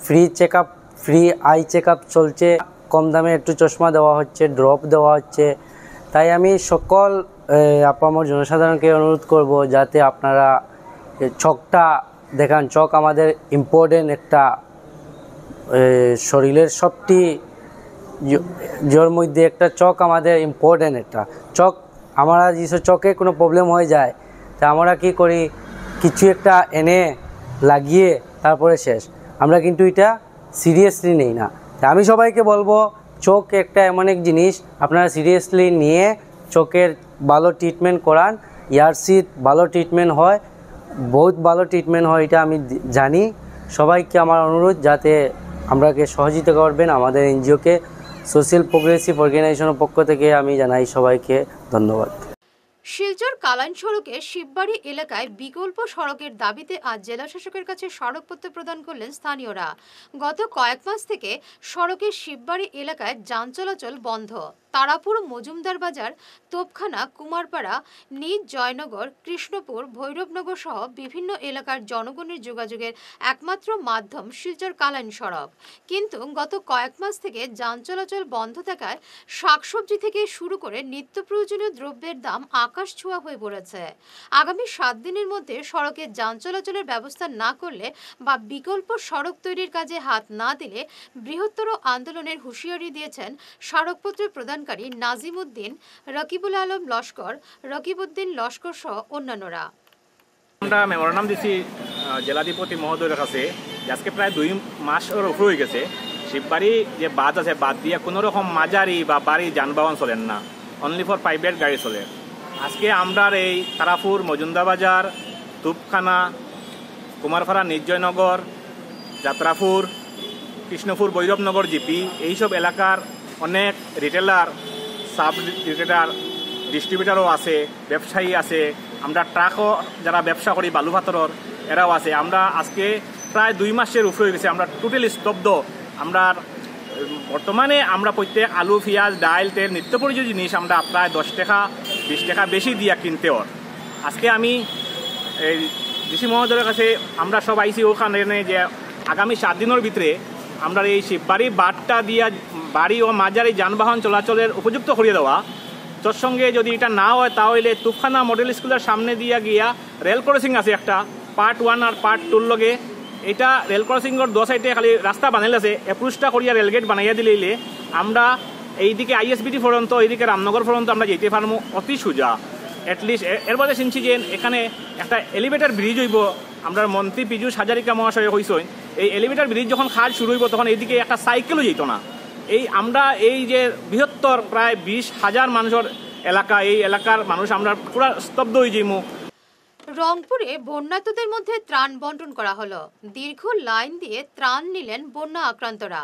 free check up, free eye check up চলছে। কম দামে একটু চশমা দেওয়া হচ্ছে, ড্রপ দেওয়া হচ্ছে। তাই আমি সকল আপামর জনসাধারণকে অনুরোধ করব যাতে আপনারা চোখটা দেখান। চোখ আমাদের ইম্পর্টেন্ট একটা শরীরের সবটি জোর মধ্যে একটা চোখ আমাদের ইম্পর্টেন্ট একটা চোখ। আমরা যেসব চোখে কোনো প্রবলেম হয়ে যায় তা আমরা কি করি, কিছু একটা এনে লাগিয়ে তারপরে শেষ। আমরা কিন্তু এটা সিরিয়াসলি নেই না। তা আমি সবাইকে বলবো চোখ একটা এমন এক জিনিস, আপনারা সিরিয়াসলি নিয়ে চোখের ভালো ট্রিটমেন্ট করান। ইআরসির ভালো ট্রিটমেন্ট হয়, বহুত ভালো ট্রিটমেন্ট হয়, এটা আমি জানি। সবাইকে আমার অনুরোধ যাতে আমরাকে সহযোগিতা করবেন আমাদের এনজিওকে। সোশ্যাল প্রোগ্রেসিভ অর্গানাইজেশনের পক্ষ থেকে আমি জানাই সবাইকে ধন্যবাদ। শিলচর কালাইন সড়কের শিববাড়ি এলাকায় বিকল্প সড়কের দাবিতে আজ জেলা শাসকের কাছে স্মারকপত্র প্রদান করলেন স্থানীয়রা। গত কয়েক মাস থেকে সড়কের শিববাড়ি এলাকায় যান চলাচল বন্ধ। তারাপুর মজুমদার বাজার, তোপখানা, কুমারপাড়া, নিজ জয়নগর, কৃষ্ণপুর, ভৈরবনগর সহ বিভিন্ন এলাকার জনগণের যোগাযোগের একমাত্র মাধ্যম শিলচর কালাইন সড়ক। কিন্তু গত কয়েক মাস থেকে যান চলাচল বন্ধ থাকায় শাকসবজি থেকে শুরু করে নিত্য প্রয়োজনীয় দ্রব্যের দাম আকাশ ছোঁয়া হয়ে পড়েছে। আগামী 7 দিনের মধ্যে সড়কে যান চলাচলের ব্যবস্থা না করলে বা বিকল্প সড়ক তৈরির কাজে হাত না দিলে বৃহত্তর আন্দোলনের হুঁশিয়ারি দিয়েছেন স্মারকপত্র প্রদানকারী নাজিম উদ্দিন, রকিবুল আলম লস্কর, রকিবউদ্দিন লস্কর সহ অন্যান্যরা। আমরা মেমোরান্ডাম দিচ্ছি জেলাধিপতি মহোদয়ের কাছে, আজকে প্রায় 2 মাসের উপর হয়ে গেছে। শিববাড়ি যে বাদ আছে, বাদ দিয়ে কোনো রকম মাঝারি বা বাড়ি যানবাহন চলেন না, অনলি ফর প্রাইভেট গাড়ি চলে। আজকে আমরা এই তারাপুর, মজুমদার বাজার, তুপখানা, কুমারপাড়া, নির্জয়নগর, যাত্রাপুর, কৃষ্ণপুর, ভৈরবনগর জিপি এইসব এলাকার অনেক রিটেলার, সাব রিটেলার, ডিস্ট্রিবিউটারও আছে, ব্যবসায়ী আছে, আমরা ট্রাকও যারা ব্যবসা করি বালু পাথরের এরাও আছে। আমরা আজকে প্রায় 2 মাসের উপরে হয়ে গেছে, আমরা টোটালি স্তব্ধ। আমরা বর্তমানে আমরা প্রত্যেক আলু, পেঁয়াজ, ডাল, তেল, নিত্য প্রয়োজনীয় জিনিস আমরা প্রায় 10 টাকা 20 টাকা বেশি দিয়া কিনতে হয়। আজকে আমি এই ডিসি মহোদয়ের কাছে আমরা সব আইসি ওখানে যে আগামী 7 দিনের ভিতরে আমরা এই শিববাড়ি বাঁধটা দিয়া বাড়ি ও মাঝারি যানবাহন চলাচলের উপযুক্ত করিয়ে দেওয়া। তোর সঙ্গে যদি এটা না হয় তাহলে তুফখানা মডেল স্কুলের সামনে দিয়া গিয়া রেল ক্রসিং আছে একটা, পার্ট 1 আর পার্ট 2 লগে। এটা রেল ক্রসিংয়ের 2 সাইডে খালি রাস্তা বানাইলে আছে, অ্যাপ্রোচটা করিয়া রেলগেট বানাইয়া দিলে আমরা এইদিকে আইএসবিটি পর্যন্ত, এইদিকে রামনগর পর্যন্ত আমরা যেতে পারবো অতি সোজা। অ্যাটলিস্ট এর বাদে শুনছি যে এখানে একটা এলিভেটর ব্রিজ হইব। আমরা মন্ত্রী পীযূষ হাজারিকা মহাশয় হইসই, এই এলিভেটর ব্রিজ যখন কাজ শুরু হইব তখন এইদিকে একটা সাইকেলও যেত না। আমরা এই যে বৃহত্তর প্রায় 20,000 মানুষের এলাকা, এই এলাকার মানুষ আমরা পুরো স্তব্ধ হয়ে যাইমু। রংপুরে বন্যার্তদের মধ্যে ত্রাণ বন্টন করা হলো। দীর্ঘ লাইন দিয়ে ত্রাণ নিলেন বন্যা আক্রান্তরা।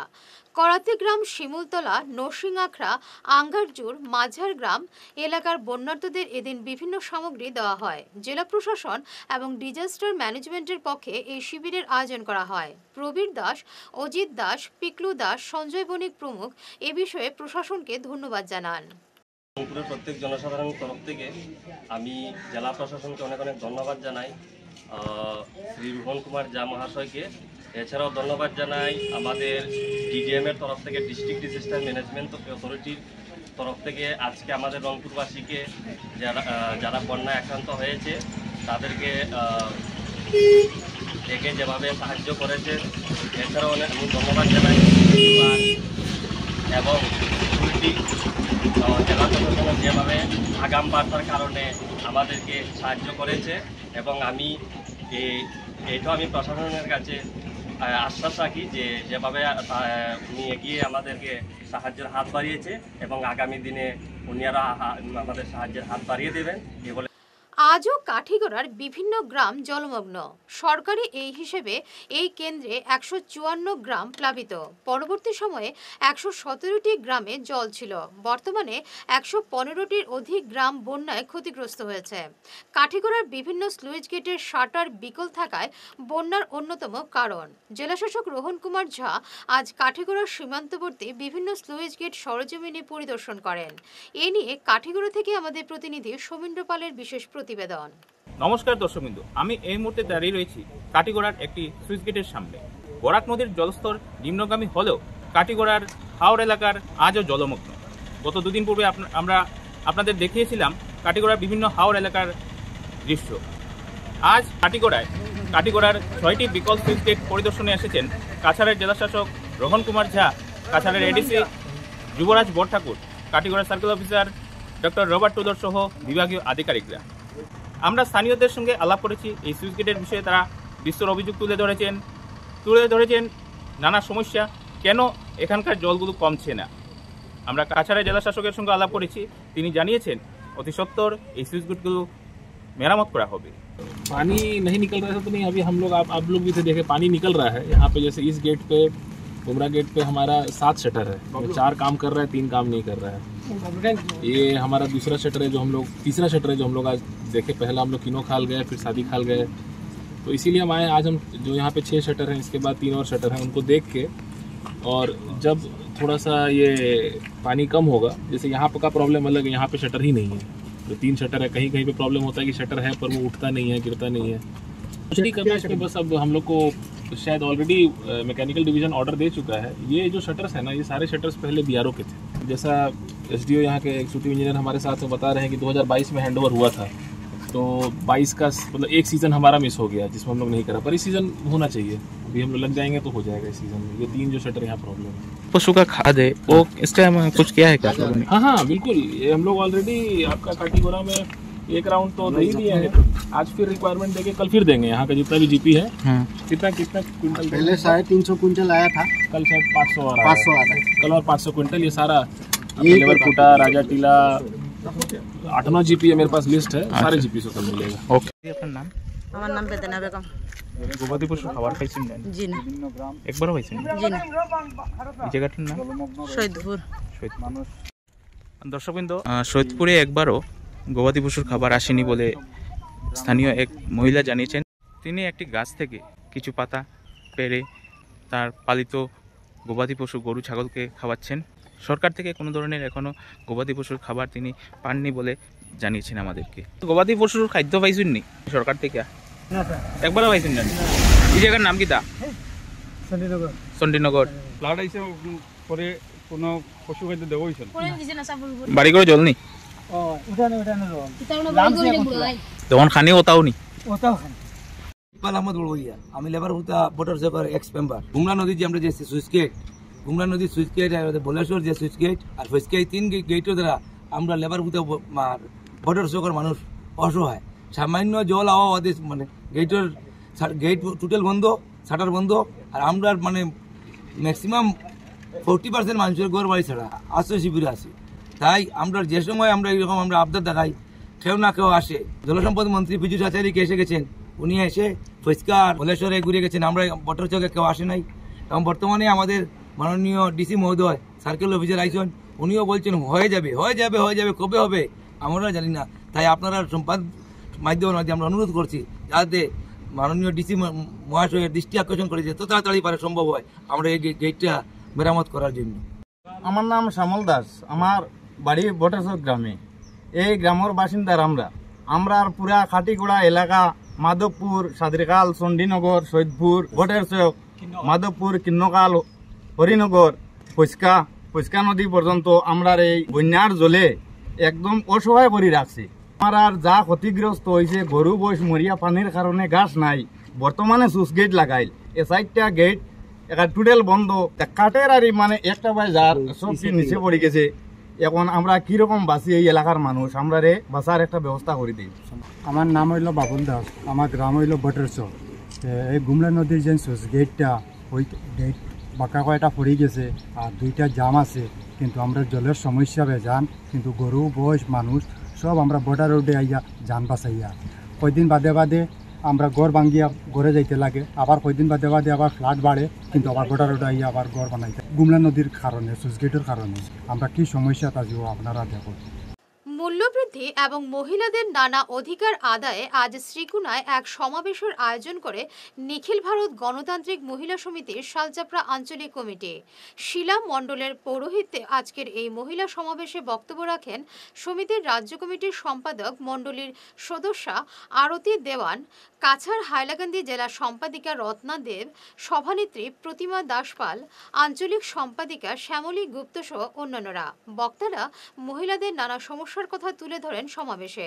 করাতিগ্রাম, শিমুলতলা, নরসিংআখড়া, আঙ্গারজুর, মাঝারগ্রাম এলাকার বন্যার্তদের এদিন বিভিন্ন সামগ্রী দেওয়া হয়। জেলা প্রশাসন এবং ডিজাস্টার ম্যানেজমেন্টের পক্ষে এই শিবিরের আয়োজন করা হয়। প্রবীর দাস, অজিত দাস, পিকলু দাস, সঞ্জয় বণিক প্রমুখ এ বিষয়ে প্রশাসনকে ধন্যবাদ জানান। রংপুরের প্রত্যেক জনসাধারণের তরফ থেকে আমি জেলা প্রশাসনকে অনেক অনেক ধন্যবাদ জানাই, শ্রী রোহন কুমার ঝা মহাশয়কে। এছাড়াও ধন্যবাদ জানাই আমাদের ডিডিএমের তরফ থেকে, ডিস্ট্রিক্ট ডিজাস্টার ম্যানেজমেন্ট অথরিটির তরফ থেকে আজকে আমাদের রংপুরবাসীকে যারা বন্যায় আক্রান্ত হয়েছে তাদেরকে দেখে যেভাবে সাহায্য করেছে। এছাড়াও অনেক আমি ধন্যবাদ জানাই এবং জেলা প্রশাসন যেভাবে আগাম বার্তার কারণে আমাদেরকে সাহায্য করেছে, এবং আমি এইটাও আমি প্রশাসনের কাছে আশ্বাস রাখি যে যেভাবে উনি এগিয়ে আমাদেরকে সাহায্যের হাত বাড়িয়েছে এবং আগামী দিনে উনি আরও আমাদের সাহায্যের হাত বাড়িয়ে দেবেন এ বলে। আজও কাঠিগড়ার বিভিন্ন গ্রাম জলমগ্ন। সরকারি এই হিসেবে এই কেন্দ্রে 154 গ্রাম প্লাবিত। পরবর্তী সময়ে 117টি গ্রামে জল ছিল। বর্তমানে 115টির অধিক গ্রাম বন্যায় ক্ষতিগ্রস্ত হয়েছে। কাঠিগড়ার বিভিন্ন স্লুইস গেটের শাটার বিকল থাকায় বন্যার অন্যতম কারণ। জেলাশাসক রোহন কুমার ঝা আজ কাঠিগড়ার সীমান্তবর্তী বিভিন্ন স্লুইস গেট সরজমিনে পরিদর্শন করেন। এ নিয়ে কাঠিগড়া থেকে আমাদের প্রতিনিধি সমীন্দ্র পালের বিশেষ প্রতিবেদন। নমস্কার দর্শকবৃন্দ, আমি এই মুহূর্তে দাঁড়িয়ে রয়েছি কাঠিগড়ার একটি সুইচ গেটের সামনে। বরাক নদীর জলস্তর নিম্নগামী হলেও কাঠিগড়ার হাওড় এলাকার আজও জলমগ্ন। গত 2 দিন পূর্বে আমরা আপনাদের দেখিয়েছিলাম কাঠিগড়ার বিভিন্ন হাওড় এলাকার দৃশ্য। আজ কাঠিগড়ার 6টি বিকল সুইচ গেট পরিদর্শনে এসেছেন কাছাড়ের জেলাশাসক রোহন কুমার ঝা, কাছাড়ের এডিসি যুবরাজ বরঠাকুর, কাঠিগড়ার circle officer doctor Robert Tudor সহ বিভাগীয় আধিকারিকরা। আমরা স্থানীয়দের সঙ্গে আলাপ করেছি। এই সুইচ গেটের বিষয়ে তারা বিস্তর অভিযোগ তুলে ধরেছেন নানা সমস্যা, কেন এখানকার জলগুলো কমছে না। আমরা কাছাড়ের জেলা শাসকের সঙ্গে আলাপ করেছি, তিনি জানিয়েছেন অতি সত্বর এই সুইচ গেটগুলো মেরামত করা হবে। पानी नहीं निकल रहा था तो नहीं, अभी हम लोग आप लोग भी थे देखे पानी निकल रहा है। यहाँ पे जैसे इस गेट पे, बुमरा गेट पे हमारा 7 शटर है, 4 काम कर रहा है, 3 काम नहीं कर रहा है। ये हमारा दूसरा शटर है जो हम लोग, तीसरा शटर है जो हम लोग आज देखे। पहला हम लोग किनो खाल गए, फिर शादी खाल गए, तो इसीलिए हम आए। आज हम जो यहाँ पे 6 शटर हैं, इसके बाद 3 और शटर हैं, उनको देख के, और जब थोड़ा सा ये पानी कम होगा, जैसे यहाँ पे का प्रॉब्लम अलग है, यहाँ पे शटर ही नहीं है, जो 3 शटर है, कहीं कहीं पे प्रॉब्लम होता है कि शटर है पर वो उठता नहीं है, गिरता नहीं है। कुछ नहीं करना इसमें, बस अब हम लोग को शायद ऑलरेडी मैकेनिकल डिवीज़न ऑर्डर दे चुका है। ये जो शटर्स है ना, ये सारे शटर्स पहले BRO के थे। जैसा SDO यहाँ के एग्जीक्यूटिव इंजीनियर हमारे साथ में बता रहे हैं कि 2022 में हैंडओवर हुआ था, तो 22 का मतलब एक सीज़न हमारा मिस हो गया जिसमें हम लोग नहीं करा, पर इस सीज़न होना चाहिए। अभी हम लोग लग जाएंगे तो हो जाएगा इस सीज़न में। ये 3 जो शटर यहाँ प्रॉब्लम है। पशु का खाद है वो इस टाइम कुछ किया है क्या? हाँ हाँ बिल्कुल, ये हम लोग ऑलरेडी आपका काटीगोरा में 1 राउंड तो दे ही दिया है, आज फिर रिक्वायरमेंट देके कल फिर देंगे। यहाँ का जितना भी GP है कितना क्विंटल, पहले 350 क्विंटल आया था, कल शायद 500 आ रहा है, कल और 500 क्विंटल। ये सारा लेबर कुटा, राजा टीला, 8-9 GP है मेरे पास लिस्ट है, सारे GP से कल मिलेगा। ओके, अपना नाम? আমার নাম বেদনা বেগম। গবাদি পশু খাবার খাইছেন না? জি না। একবারও খাইছেন না? জি না। এই জায়গাটার নাম? শহীদপুর। দর্শকবৃন্দ, শহীদপুরে একবারও গবাদি পশুর খাবার আসেনি বলে স্থানীয় এক মহিলা জানিয়েছেন। তিনি একটি গাছ থেকে কিছু পাতা পেড়ে তার পালিত গবাদি পশু গরু ছাগলকে খাওয়াচ্ছেন। সরকার থেকে কোনো ধরনের এখনও গবাদি পশুর খাবার তিনি পাননি বলে জানিয়েছেন আমাদেরকে। গবাদি পশুর খাদ্য পাইছেন নি সরকার থেকে? একবারও পাইছেন না? এই জায়গার নাম কি তা? চণ্ডীনগর। ফ্লাড আইছে পরে কোনো পশু খাদ্য দেওয়া হয়েছে বাড়ি করে জল নি তখন খানি ওটাও নি? ইকবাল আহমদ বড়বইয়া, আমি লেবার হুতা বটার সেবার এক্স মেম্বার। গুমরা নদীর যে আমরা যে সুইচ গেট, গুমরা নদীর সুইচ গেট, বলেশ্বর যে সুইচ গেট আর সুইচ গেট 3 গেটের দ্বারা আমরা লেবার হুতা বটার সকর মানুষ অসহায়। সামান্য জল আওয়া ওদের মানে গেটের গেট টোটাল বন্ধ, শাটার বন্ধ, আর আমরা মানে ম্যাক্সিমাম 40% মানুষের ঘর বাড়ি ছাড়া আশ্রয় শিবিরে আছে। তাই আমরা যে সময় আমরা এইরকম আমরা আবদার দেখাই, কেউ না কেউ আসে। জলসম্পদ মন্ত্রী পীযূষ আচার্যকে এসে গেছেন, উনি এসে ফৈস্কার বলেশ্বরে ঘুরে গেছেন, আমরা বটর চকে কেউ আসে নাই। এবং বর্তমানে আমাদের মাননীয় ডিসি মহোদয় সার্কেল অফিসার আইসন, উনিও বলছেন হয়ে যাবে হয়ে যাবে হয়ে যাবে, কবে হবে আমরা জানি না। তাই আপনারা সম্পাদ মাধ্যমের মাধ্যমে আমরা অনুরোধ করছি যাতে মাননীয় ডিসি মহাশয়ের দৃষ্টি আকর্ষণ করে যে যত তাড়াতাড়ি পারে সম্ভব হয় আমরা এই গেটটা মেরামত করার জন্য। আমার নাম শ্যামল দাস, আমার বাড়ি বটেশ্বর গ্রামে। এই গ্রামের বাসিন্দার আমরা পুরা খাটিগোড়া এলাকা, মাধবপুর, সাদরিকাল, চণ্ডীনগর, শহীদপুর, বটেশ্বর, মাধবপুর, কিন্নকাল, হরিনগর, পৈস্কা নদী পর্যন্ত আমরা এই বন্যার জলে একদম অসহায় করে রাখছি। আমার আর যা ক্ষতিগ্রস্ত হয়েছে, গরু বয়স মরিয়া পানির কারণে ঘাস নাই। বর্তমানে সুইচ গেট লাগাইল, এ 4টা গেট একটা টোটাল বন্ধ, কাঠের আর মানে একটা বাই যার সব নিচে পড়ে গেছে। এখন আমরা কিরকম বাঁচি এই এলাকার মানুষ, আমরা রে বাঁচার একটা ব্যবস্থা করে দিই। আমার নাম হইল বাবুল দাস, আমার গ্রাম হইল বটেশ্বর। এই গুমলা নদীর যে সুইচ গেটটা, ওই গেট বাঁকা কয়টা পড়ে গেছে আর 2টা জাম আছে, কিন্তু আমরা জলের সমস্যা বেজান, কিন্তু গরু বয়স মানুষ সব আমরা বর্ডার রোডে আইয়া যান বাঁচাইয়া। কয়দিন বাদে বাদে আমরা গড় ভাঙ্গিয়া গড়ে যাইতে লাগে, আবার কয়দিন বাদে বাদে আবার ফ্লাড বাড়ে, কিন্তু আবার বর্ডার রোডে আইয়া আবার গড় বানাইতে। গুমলা নদীর কারণে, সুইচ গেটের কারণে আমরা কি সমস্যা তাজিও আপনারা দেখুন। মূল্যবৃদ্ধি এবং মহিলাদের নানা অধিকার আদায়ে আজ শ্রীকুনায় এক সমাবেশের আয়োজন করে নিখিল ভারত গণতান্ত্রিক মহিলা সমিতির শালচাপড়া আঞ্চলিক কমিটি। শিলা মণ্ডলের পৌরোহিত্যে আজকের এই মহিলা সমাবেশে বক্তব্য রাখেন সমিতির রাজ্য কমিটির সম্পাদক মণ্ডলীর সদস্যা আরতি দেওয়ান, কাছাড় হাইলাকান্দি জেলা সম্পাদিকা রত্না দেব, সভানেত্রী প্রতিমা দাসপাল, আঞ্চলিক সম্পাদিকা শ্যামলী গুপ্ত সহ অন্যান্যরা। বক্তারা মহিলাদের নানা সমস্যার কথা তুলে ধরেন সমাবেশে।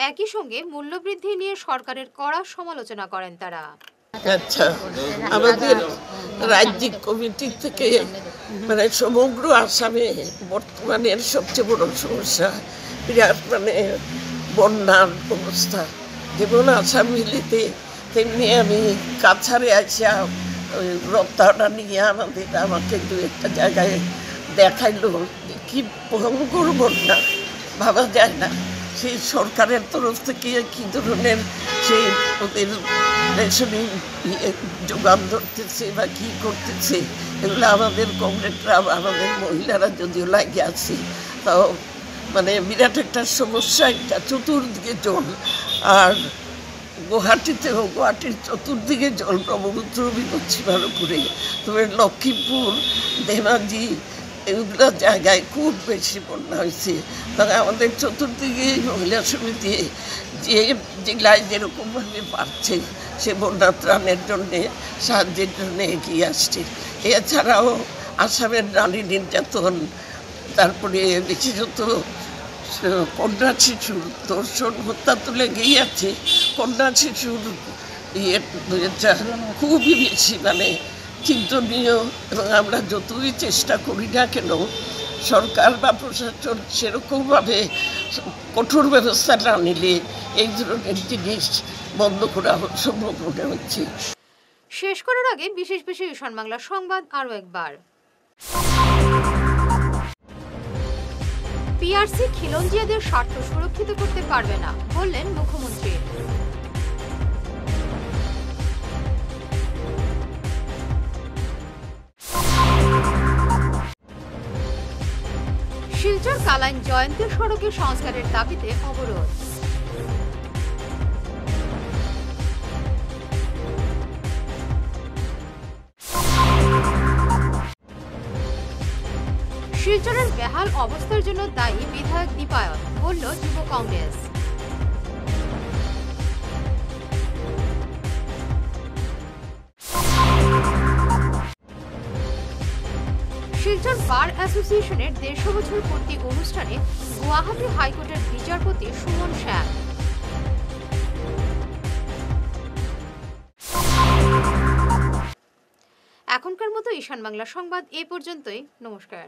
একই সঙ্গে মূল্যবৃদ্ধি নিয়ে সরকারের কড়া সমালোচনা করেন তারা। আচ্ছা, আমাদের রাজ্যিক কমিটি থেকে মানে সমগ্র আসামে বর্তমানের সবচেয়ে বড় সমস্যা বিরাট মানে বন্যার অবস্থা। যেমন আসাম হিলিতে তেমনি আমি কাছাড়ে আসা ওই রপ্তাটা নিয়ে আমাকে 2-1টা জায়গায় দেখাইলো, কি ভয়ঙ্কর বন্যা, ভাবা যায় না। সেই সরকারের তরফ থেকে কী ধরনের সেই ওদের রেশনিং যোগান ধরতেছে বা কী করতেছে, এগুলো আমাদের কমরেডরা, আমাদের মহিলারা যদিও লাগে আছে, তাও মানে বিরাট একটা সমস্যা। একটা চতুর্দিকে জল, আর গুয়াহাটির চতুর্দিকে জল, ব্রহ্মপুত্র বিপচ্ছিমার উপরে। তবে লক্ষ্মীপুর, ধেমাজি, এগুলো জায়গায় খুব বেশি বন্যা হয়েছে। তবে আমাদের চতুর্দিকে মহিলা সমিতি যে জেলায় যেরকমভাবে পারছে সে বন্যা ত্রাণের জন্যে সাহায্যের জন্য এগিয়ে আসছে। এছাড়াও আসামের নারী নির্যাতন, তারপরে বিশেষত কন্যা শিশুর ধর্ষণ হত্যা তো লেগেই আছে। কন্যা শিশুর খুবই বেশি চিন্তনীয়, এবং আমরা যতই চেষ্টা করি না কেন সরকার বা প্রশাসন সেরকমভাবে কঠোর ব্যবস্থা না নিলে এই ধরনের জিনিস বন্ধ করা সম্ভব মনে হচ্ছে। শেষ করার আগে বিশেষ ঈশান বাংলা সংবাদ আরো একবার। পিআরসি খিলঞ্জিয়াদের স্বার্থ সুরক্ষিত করতে পারবে না বললেন মুখ্যমন্ত্রী। শিলচর কালাইন জয়ন্তী সড়কের সংস্কারের দাবিতে অবরোধ। শিলচরের বেহাল অবস্থার জন্য দায়ী বিধায়ক দীপায়ন বলল যুব কংগ্রেস। শিলচর বার অ্যাসোসিয়েশনের 150 বছর পূর্তি অনুষ্ঠানে গুয়াহাটি হাইকোর্টের বিচারপতি সুমন শ্যাম। এখনকার মতো ঈশান বাংলা সংবাদ এ পর্যন্তই। নমস্কার।